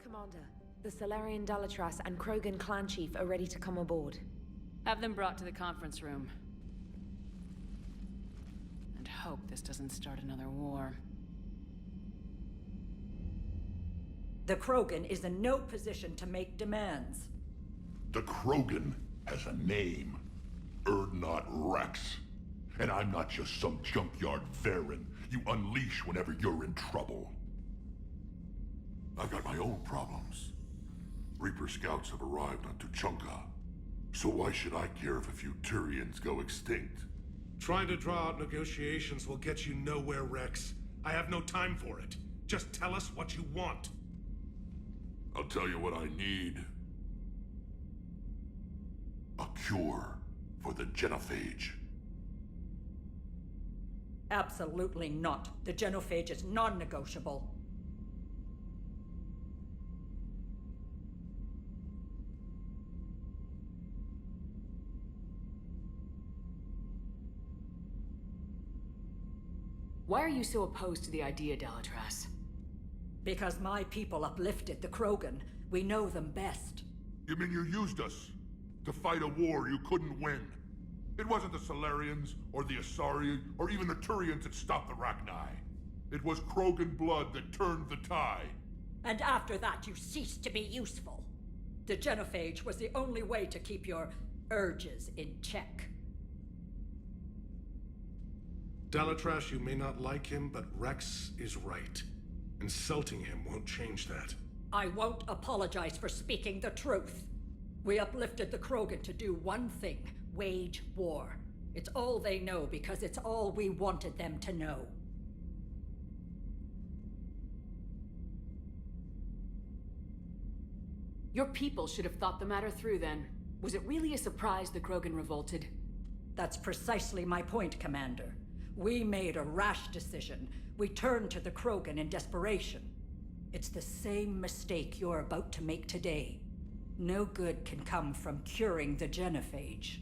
Commander, the Salarian Dalatras and Krogan clan chief are ready to come aboard. Have them brought to the conference room. And hope this doesn't start another war. The Krogan is in no position to make demands. The Krogan has a name. Urdnot Rex. And I'm not just some junkyard Varen you unleash whenever you're in trouble. I've got my own problems. Reaper scouts have arrived on Tuchanka. So why should I care if a few Turians go extinct? Trying to draw out negotiations will get you nowhere, Rex. I have no time for it. Just tell us what you want. I'll tell you what I need. A cure for the genophage. Absolutely not. The genophage is non-negotiable. Why are you so opposed to the idea, Dalatras? Because my people uplifted the Krogan. We know them best. You mean you used us to fight a war you couldn't win? It wasn't the Salarians, or the Asari, or even the Turians that stopped the Rachni. It was Krogan blood that turned the tide. And after that, you ceased to be useful. The genophage was the only way to keep your urges in check. Dalatras, you may not like him, but Rex is right. Insulting him won't change that. I won't apologize for speaking the truth. We uplifted the Krogan to do one thing: wage war. It's all they know because it's all we wanted them to know. Your people should have thought the matter through then. Was it really a surprise the Krogan revolted? That's precisely my point, Commander. We made a rash decision. We turned to the Krogan in desperation. It's the same mistake you're about to make today. No good can come from curing the genophage.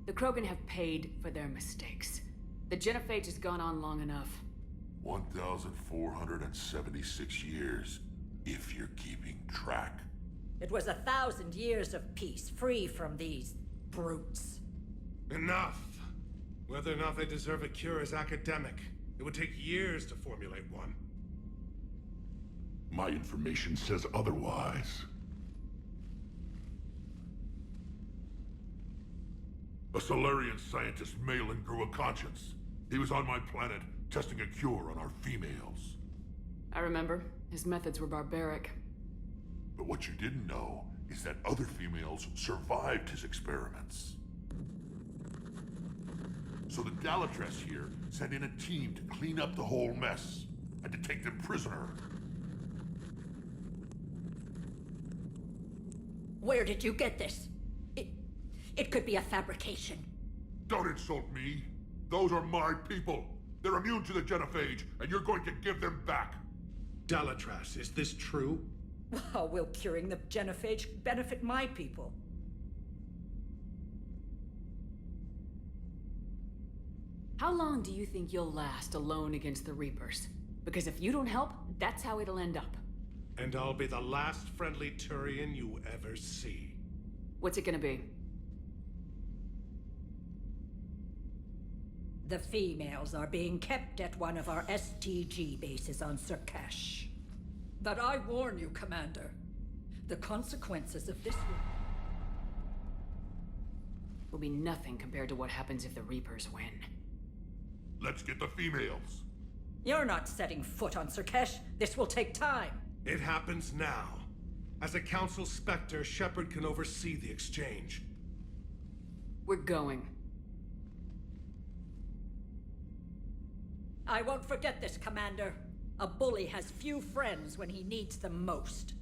The Krogan have paid for their mistakes. The genophage has gone on long enough. 1,476 years, if you're keeping track. It was 1,000 years of peace, free from these brutes. Enough! Whether or not they deserve a cure is academic. It would take years to formulate one. My information says otherwise. A Salarian scientist, Malin, grew a conscience. He was on my planet, testing a cure on our females. I remember. His methods were barbaric. But what you didn't know is that other females survived his experiments. So the Dalatras here sent in a team to clean up the whole mess, and to take them prisoner. Where did you get this? It could be a fabrication. Don't insult me. Those are my people. They're immune to the genophage, and you're going to give them back. Dalatras, is this true? How will curing the genophage benefit my people? How long do you think you'll last alone against the Reapers? Because if you don't help, that's how it'll end up. And I'll be the last friendly Turian you ever see. What's it gonna be? The females are being kept at one of our STG bases on Surkash. But I warn you, Commander, the consequences of this Will be nothing compared to what happens if the Reapers win. Let's get the females. You're not setting foot on Surkash. This will take time. It happens now. As a Council Spectre, Shepard can oversee the exchange. We're going. I won't forget this, Commander. A bully has few friends when he needs them most.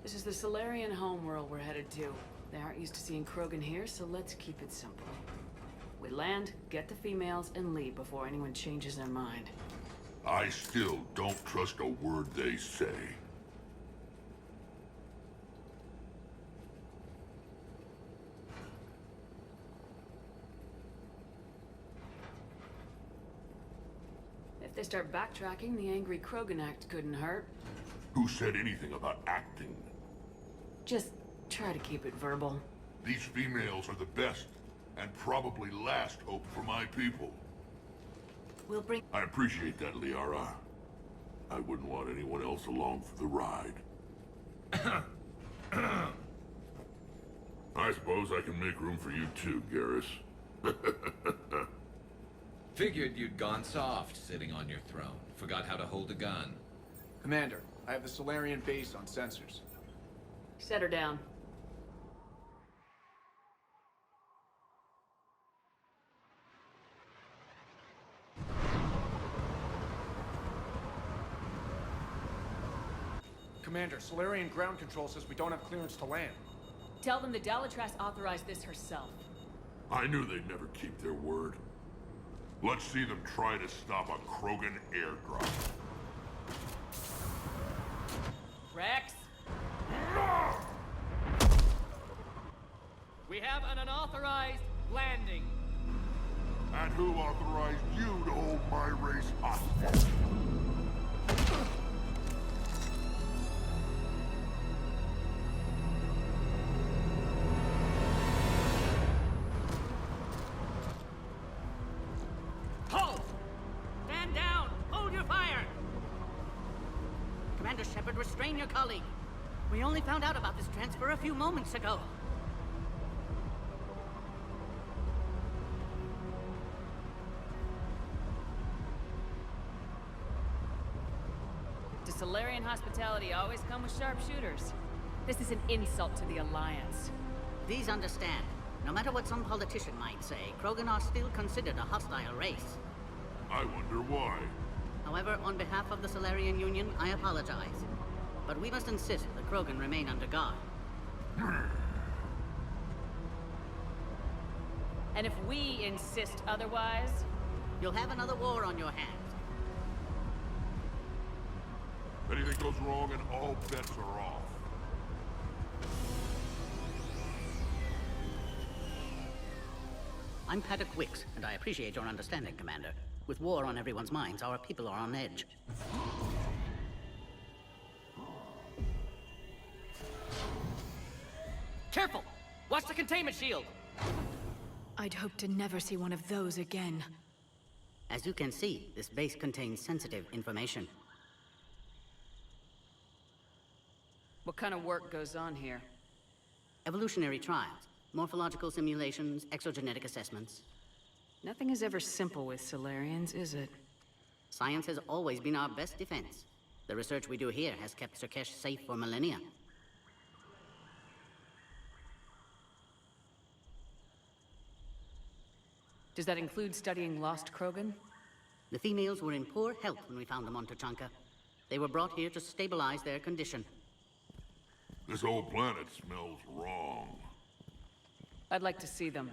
This is the Solarian homeworld we're headed to. They aren't used to seeing Krogan here, so let's keep it simple. We land, get the females, and leave before anyone changes their mind. I still don't trust a word they say. If they start backtracking, the angry Krogan act couldn't hurt. Who said anything about acting? Just try to keep it verbal. These females are the best, and probably last hope for my people. We'll bring... I appreciate that, Liara. I wouldn't want anyone else along for the ride. I suppose I can make room for you too, Garrus. Figured you'd gone soft sitting on your throne. Forgot how to hold a gun. Commander, I have the Solarian base on sensors. Set her down. Commander, Solarian ground control says we don't have clearance to land. Tell them the Dalatrass authorized this herself. I knew they'd never keep their word. Let's see them try to stop a Krogan airdrop. Rex? We have an unauthorized landing. And who authorized you to hold my race hostage? Halt! Stand down! Hold your fire! Commander Shepard, restrain your colleague. We only found out about this transfer a few moments ago. Does Solarian hospitality always come with sharpshooters? This is an insult to the Alliance. Please understand, no matter what some politician might say, Krogan are still considered a hostile race. I wonder why. However, on behalf of the Solarian Union, I apologize. But we must insist the Krogan remain under guard. And if we insist otherwise, You'll have another war on your hands. Anything goes wrong and all bets are off. I'm Paddock Wicks, and I appreciate your understanding, Commander. With war on everyone's minds, our people are on edge. Careful! Watch the containment shield! I'd hope to never see one of those again. As you can see, this base contains sensitive information. What kind of work goes on here? Evolutionary trials, morphological simulations, exogenetic assessments. Nothing is ever simple with Solarians, is it? Science has always been our best defense. The research we do here has kept Surkesh safe for millennia. Does that include studying lost Krogan? The females were in poor health when we found them on Tuchanka. They were brought here to stabilize their condition. This whole planet smells wrong. I'd like to see them.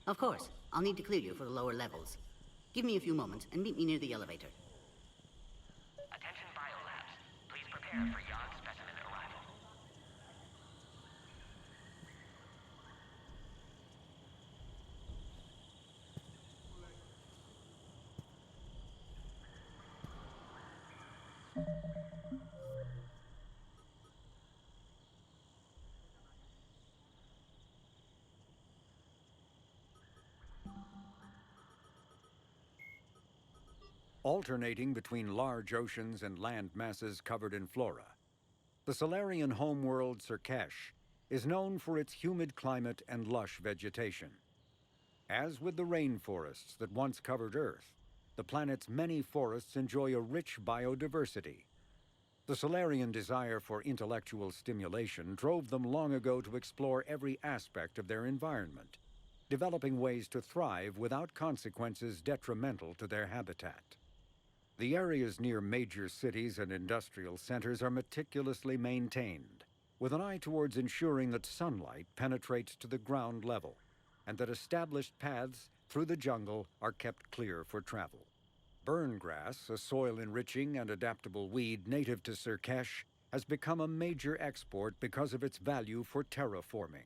Of course, I'll need to clear you for the lower levels. Give me a few moments and meet me near the elevator. Attention biolabs. Please prepare for Yon specimen arrival. Alternating between large oceans and land masses covered in flora, the Solarian homeworld Surkesh is known for its humid climate and lush vegetation. As with the rainforests that once covered Earth, the planet's many forests enjoy a rich biodiversity. The Solarian desire for intellectual stimulation drove them long ago to explore every aspect of their environment, developing ways to thrive without consequences detrimental to their habitat. The areas near major cities and industrial centers are meticulously maintained, with an eye towards ensuring that sunlight penetrates to the ground level, and that established paths through the jungle are kept clear for travel. Burn grass, a soil-enriching and adaptable weed native to Surkesh, has become a major export because of its value for terraforming.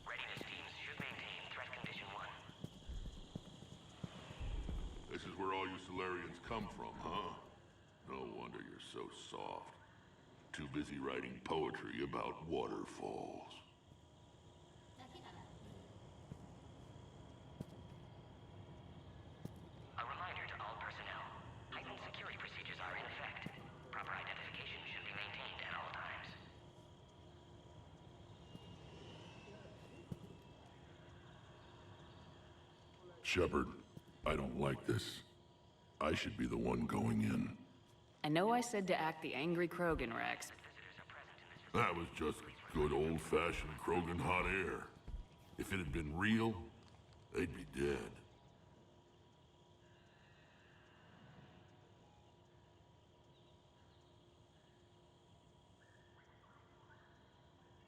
Readiness teams should maintain threat condition 1. This is where all you Solarians come from, huh? No wonder you're so soft. Too busy writing poetry about waterfalls. A reminder to all personnel. Heightened security procedures are in effect. Proper identification should be maintained at all times. Shepard, I don't like this. I should be the one going in. I know I said to act the angry Krogan, Rex. That was just good old-fashioned Krogan hot air. If it had been real, they'd be dead.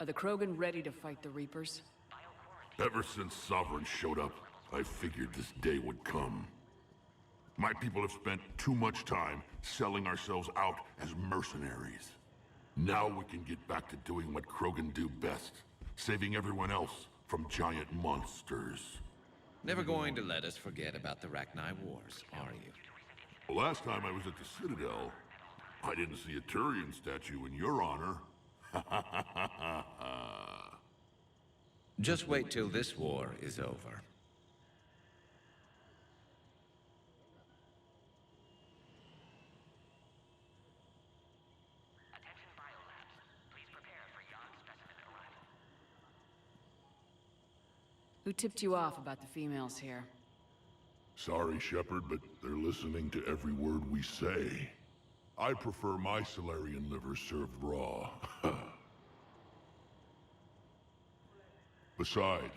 Are the Krogan ready to fight the Reapers? Ever since Sovereign showed up, I figured this day would come. My people have spent too much time selling ourselves out as mercenaries. Now we can get back to doing what Krogan do best, saving everyone else from giant monsters. Never going to let us forget about the Rachni Wars, are you? The last time I was at the Citadel, I didn't see a Turian statue in your honor. Just wait till this war is over. Attention biolabs. Please prepare for yon specimen arrival. Who tipped you off about the females here? Sorry, Shepard, but they're listening to every word we say. I prefer my Solarian liver served raw. Besides,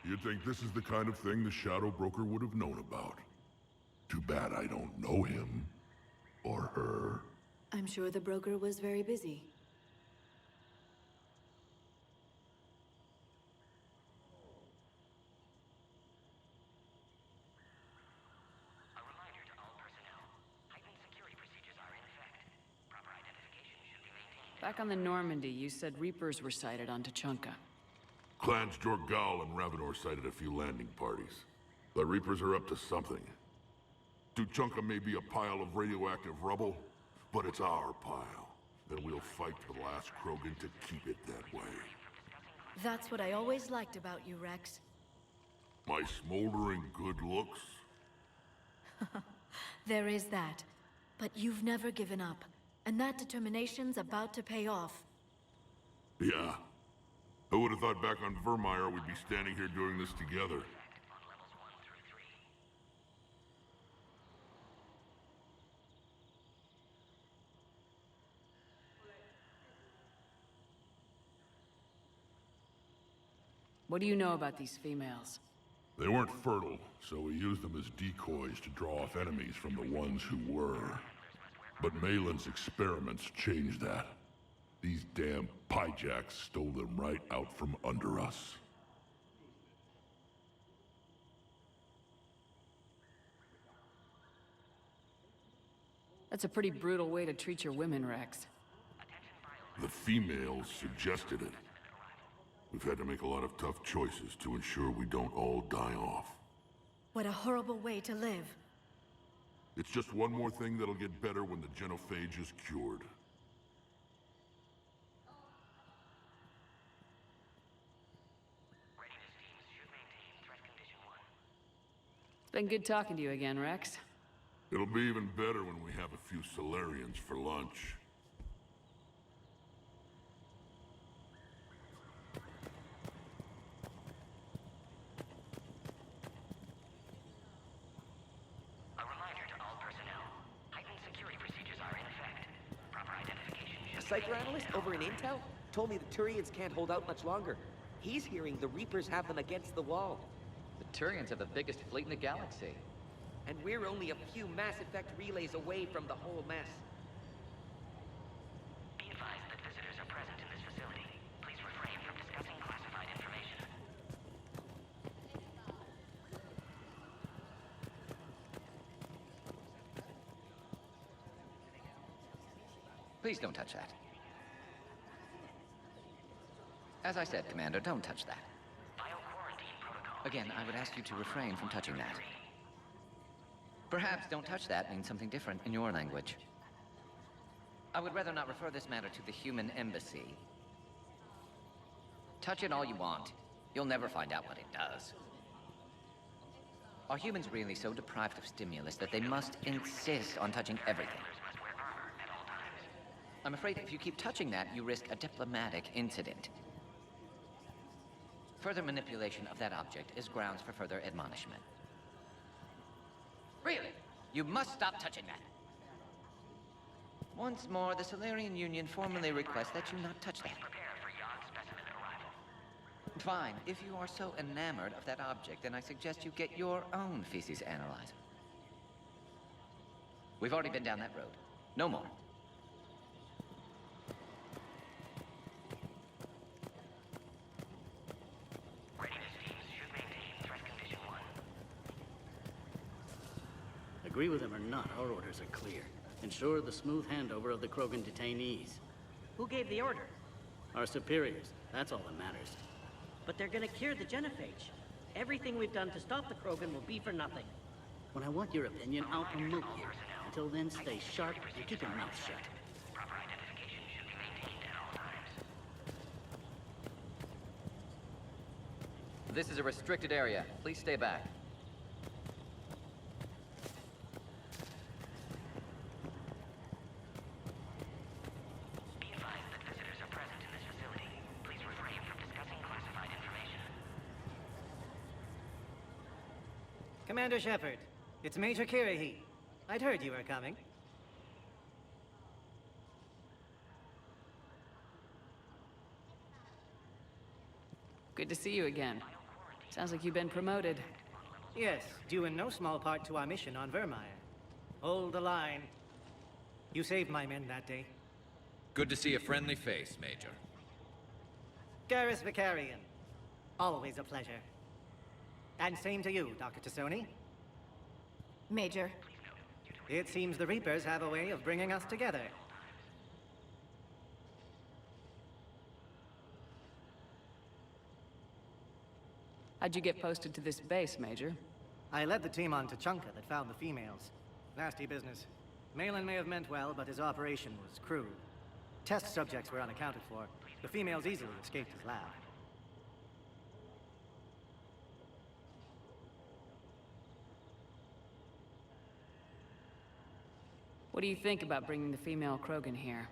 you'd think this is the kind of thing the Shadow Broker would have known about. Too bad I don't know him. Or her. I'm sure the broker was very busy. A reminder to all personnel. Heightened security procedures are in effect. Proper identification should be maintained. Back on the Normandy, you said Reapers were sighted on Tuchanka. Clans Jorgal and Ravenor sighted a few landing parties. The Reapers are up to something. Tuchanka may be a pile of radioactive rubble, but it's our pile. And we'll fight to the last Krogan to keep it that way. That's what I always liked about you, Rex. My smoldering good looks? There is that. But you've never given up. And that determination's about to pay off. Yeah. Who would have thought back on Vermeer we'd be standing here doing this together? What do you know about these females? They weren't fertile, so we used them as decoys to draw off enemies from the ones who were. But Malin's experiments changed that. These damn Pyjaks stole them right out from under us. That's a pretty brutal way to treat your women, Rex. The females suggested it. We've had to make a lot of tough choices to ensure we don't all die off. What a horrible way to live. It's just one more thing that'll get better when the genophage is cured. Readiness teams should maintain threat condition 1. It's been good talking to you again, Rex. It'll be even better when we have a few Solarians for lunch. A reminder to all personnel. psychoanalyst over in Intel told me the Turians can't hold out much longer. He's hearing the Reapers have them against the wall. The Turians have the biggest fleet in the galaxy. And we're only a few Mass Effect relays away from the whole mess. Be advised that visitors are present in this facility. Please refrain from discussing classified information. Please don't touch that. As I said, Commander, don't touch that. Bioquarantine protocol. Again, I would ask you to refrain from touching that. Perhaps "don't touch that" means something different in your language. I would rather not refer this matter to the human embassy. Touch it all you want. You'll never find out what it does. Are humans really so deprived of stimulus that they must insist on touching everything? I'm afraid if you keep touching that, you risk a diplomatic incident. Further manipulation of that object is grounds for further admonishment. Really? You must stop touching that. Once more, the Solarian Union formally requests that you not touch that. Prepare for Yon specimen arrival. Fine. If you are so enamored of that object, then I suggest you get your own feces analyzer. We've already been down that road. No more. Readiness teams should maintain threat condition 1. Agree with him or not, our orders are clear. Ensure the smooth handover of the Krogan detainees. Who gave the order? Our superiors. That's all that matters. But they're gonna cure the genophage. Everything we've done to stop the Krogan will be for nothing. When I want your opinion, I'll promote you. Until then, stay sharp and keep your mouth shut. Proper identification should be maintained at all times. This is a restricted area. Please stay back. Be advised that visitors are present in this facility. Please refrain from discussing classified information. Commander Shepard, it's Major Kirahi. I'd heard you were coming. Good to see you again. Sounds like you've been promoted. Yes, due in no small part to our mission on Vermeer. Hold the line. You saved my men that day. Good to see a friendly face, Major. Garrus Vicarian. Always a pleasure. And same to you, Dr. Tassoni. Major. It seems the Reapers have a way of bringing us together. How'd you get posted to this base, Major? I led the team on Tuchanka that found the females. Nasty business. Malin may have meant well, but his operation was crude. Test subjects were unaccounted for. The females easily escaped his lab. What do you think about bringing the female Krogan here?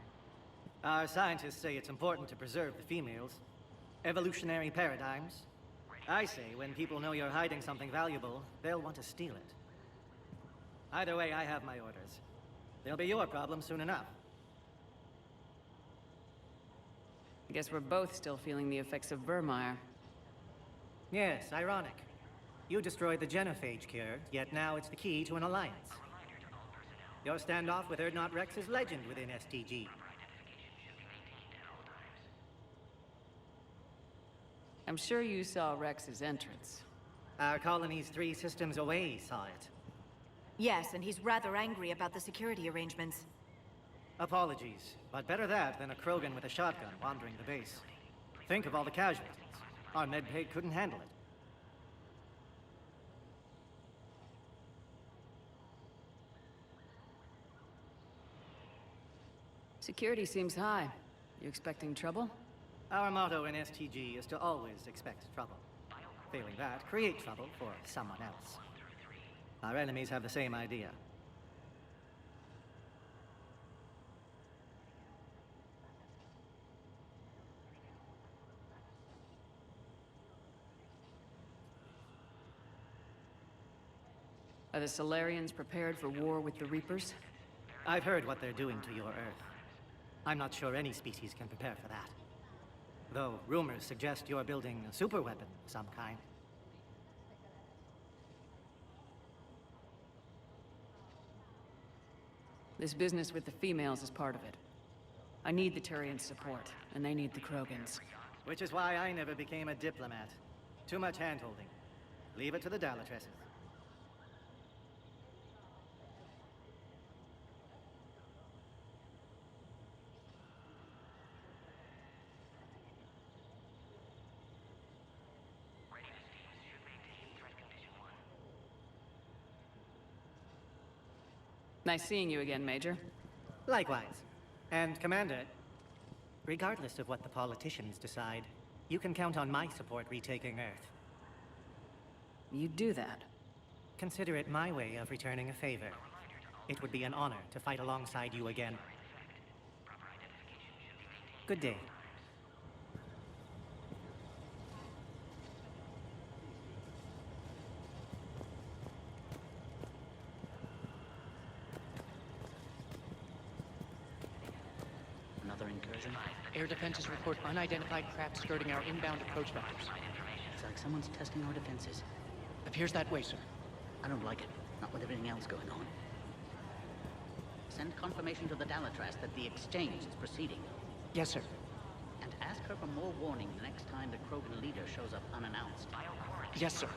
Our scientists say it's important to preserve the females. Evolutionary paradigms. I say when people know you're hiding something valuable, they'll want to steal it. Either way, I have my orders. They'll be your problem soon enough. I guess we're both still feeling the effects of Vermeer. Yes, ironic. You destroyed the genophage cure, yet now it's the key to an alliance. Your standoff with Urdnot Rex is legend within STG. I'm sure you saw Rex's entrance. Our colony's 3 systems away saw it. Yes, and he's rather angry about the security arrangements. Apologies, but better that than a Krogan with a shotgun wandering the base. Think of all the casualties. Our medbay couldn't handle it. Security seems high. You expecting trouble? Our motto in STG is to always expect trouble. Failing that, create trouble for someone else. Our enemies have the same idea. Are the Solarians prepared for war with the Reapers? I've heard what they're doing to your Earth. I'm not sure any species can prepare for that. Though rumors suggest you're building a superweapon of some kind. This business with the females is part of it. I need the Turians' support, and they need the Krogans. Which is why I never became a diplomat. Too much hand-holding. Leave it to the Dalatresses. Nice seeing you again, Major. Likewise. And Commander, regardless of what the politicians decide, you can count on my support retaking Earth. You do that? Consider it my way of returning a favor. It would be an honor to fight alongside you again. Good day. Another incursion? Air defenses report unidentified craft skirting our inbound approach vectors. It's like someone's testing our defenses. Appears that way, sir. I don't like it. Not with everything else going on. Send confirmation to the Dalatras that the exchange is proceeding. Yes, sir. And ask her for more warning the next time the Krogan leader shows up unannounced. Yes, sir.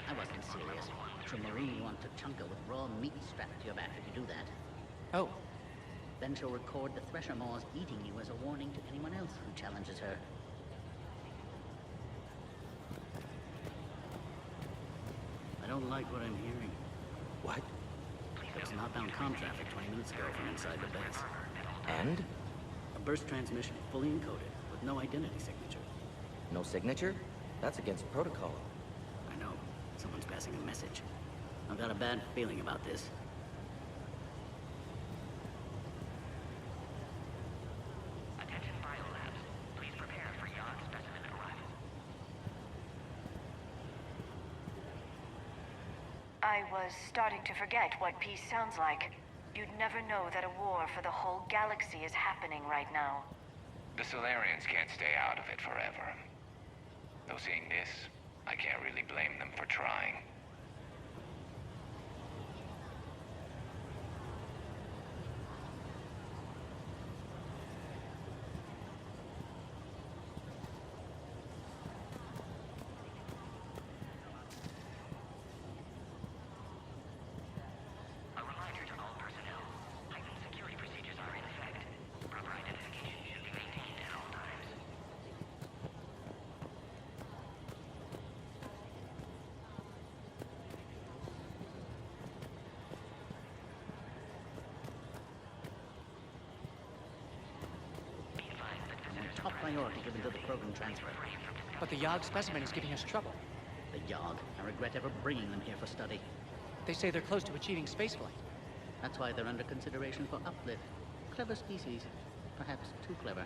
I wasn't serious. She'll marine you onto Chunka with raw meat strapped to your back if you do that. Oh. Then she'll record the Thresher Maws eating you as a warning to anyone else who challenges her. I don't like what I'm hearing. What? There was an outbound comm traffic 20 minutes ago from inside the base. And? A burst transmission, fully encoded, with no identity signature. No signature? That's against protocol. I know. Someone's passing a message. I've got a bad feeling about this. Attention biolabs. Please prepare for Yogg specimen arrival. I was starting to forget what peace sounds like. You'd never know that a war for the whole galaxy is happening right now. The Solarians can't stay out of it forever. Though seeing this, I can't really blame them for trying. A reminder to all personnel. Heightened security procedures are in effect. Proper identification should be maintained at all times. Top priority given to the Krogan transfer. But the Yogg specimen is giving us trouble. The Yogg. I regret ever bringing them here for study. They say they're close to achieving spaceflight. That's why they're under consideration for uplift. Clever species. Perhaps too clever.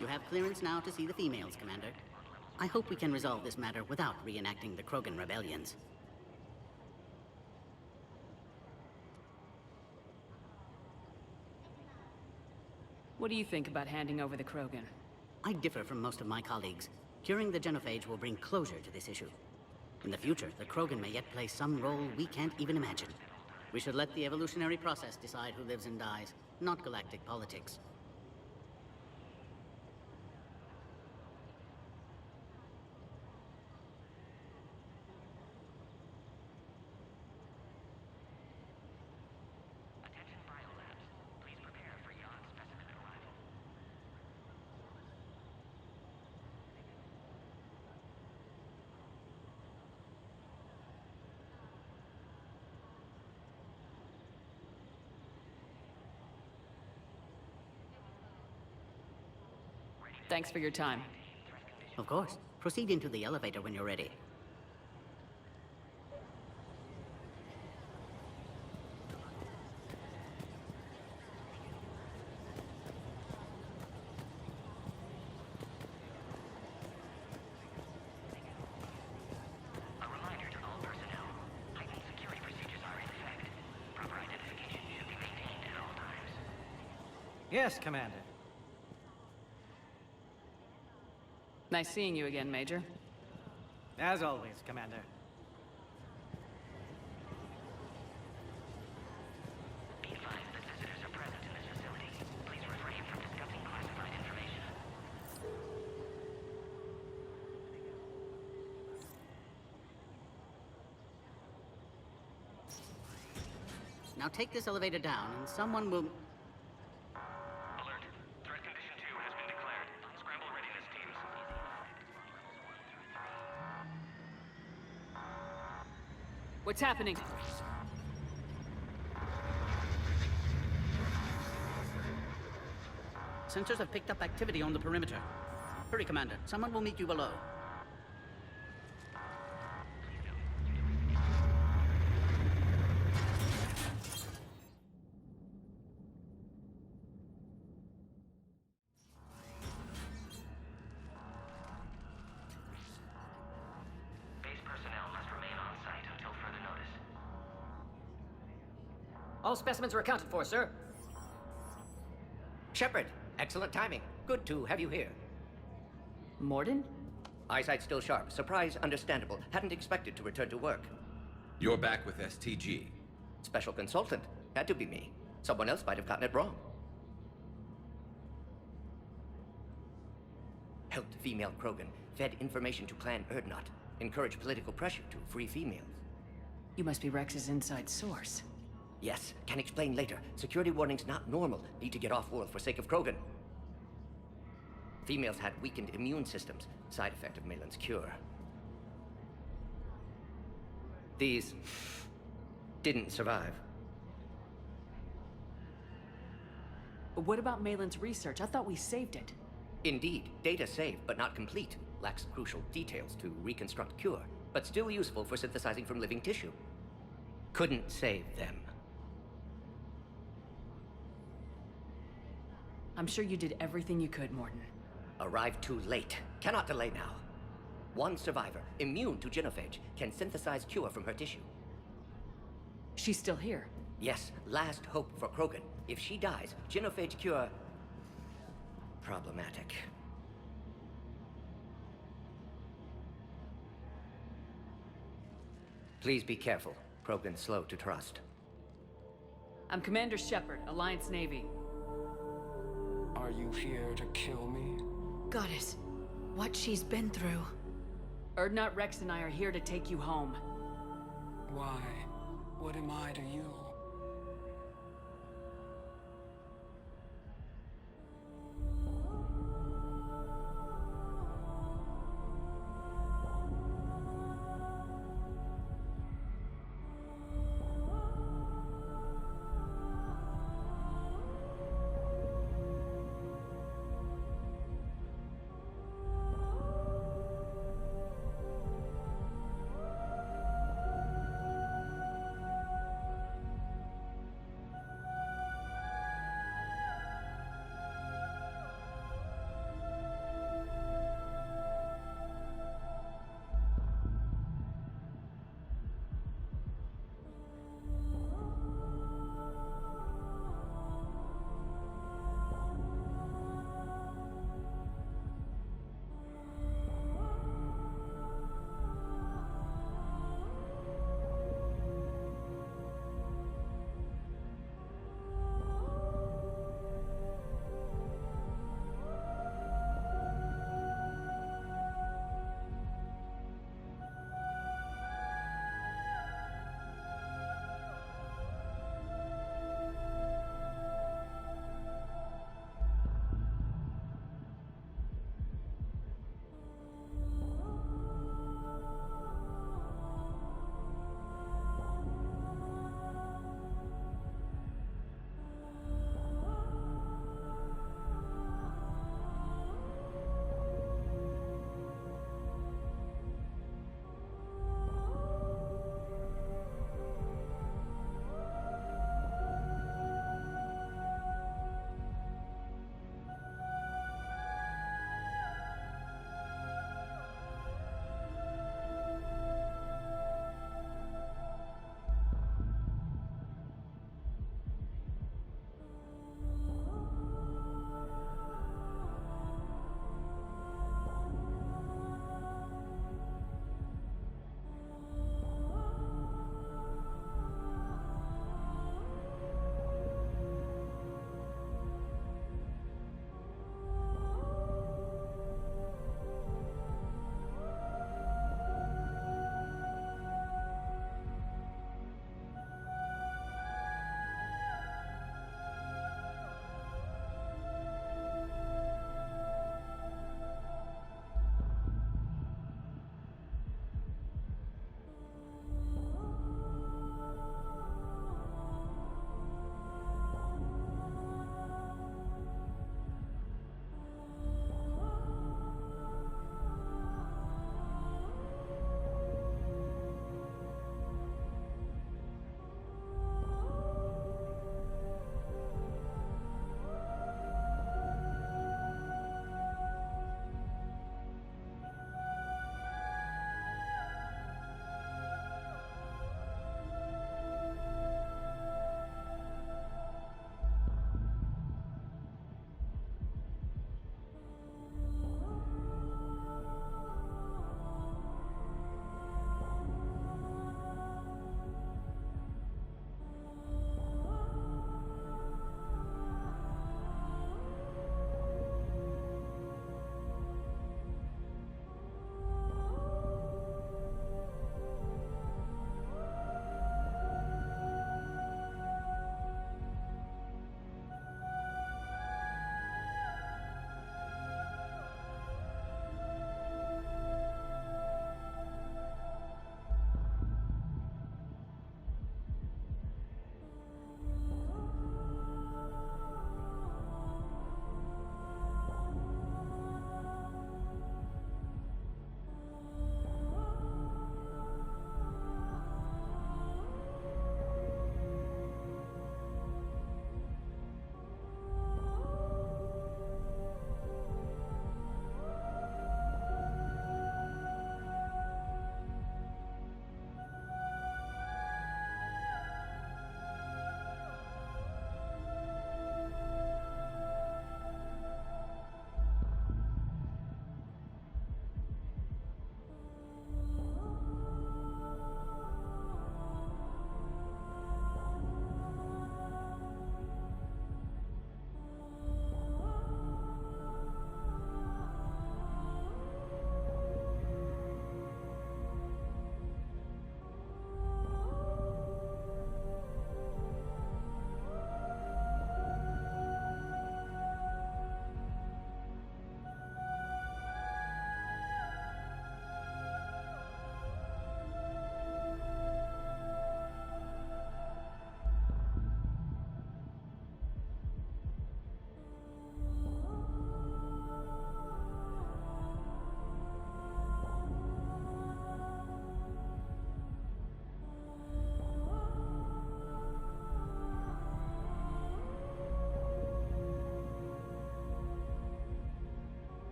You have clearance now to see the females, Commander. I hope we can resolve this matter without reenacting the Krogan rebellions. What do you think about handing over the Krogan? I differ from most of my colleagues. Curing the genophage will bring closure to this issue. In the future, the Krogan may yet play some role we can't even imagine. We should let the evolutionary process decide who lives and dies, not galactic politics. Attention biolabs. Please prepare for Yogg specimen arrival. Thanks for your time. Of course. Proceed into the elevator when you're ready. Yes, Commander. Nice seeing you again, Major. As always, Commander. Be advised that visitors are present in this facility. Please refrain from discussing classified information. Now take this elevator down, and someone will... Alert. Threat condition 2 has been declared. Scramble readiness teams. What's happening? Sensors have picked up activity on the perimeter. Hurry, Commander. Someone will meet you below. Base personnel must remain on site until further notice. All specimens are accounted for, sir. Shepard, excellent timing. Good to have you here. Mordin? Eyesight still sharp. Surprise understandable. Hadn't expected to return to work. You're back with STG. Special consultant. Had to be me. Someone else might have gotten it wrong. Helped female Krogan. Fed information to Clan Urdnot. Encouraged political pressure to free females. You must be Rex's inside source. Yes, can explain later. Security warnings not normal. Need to get off-world for sake of Krogan. Females had weakened immune systems. Side effect of Malin's cure. These didn't survive. But what about Malin's research? I thought we saved it. Indeed, data saved, but not complete. Lacks crucial details to reconstruct cure, but still useful for synthesizing from living tissue. Couldn't save them. I'm sure you did everything you could, Mordin. Arrived too late. Cannot delay now. One survivor, immune to genophage, can synthesize cure from her tissue. She's still here? Yes, last hope for Krogan. If she dies, genophage cure... problematic. Please be careful. Krogan's slow to trust. I'm Commander Shepard, Alliance Navy. Are you here to kill me? Goddess, what she's been through. Urdnot, Rex, and I are here to take you home. Why? What am I to you?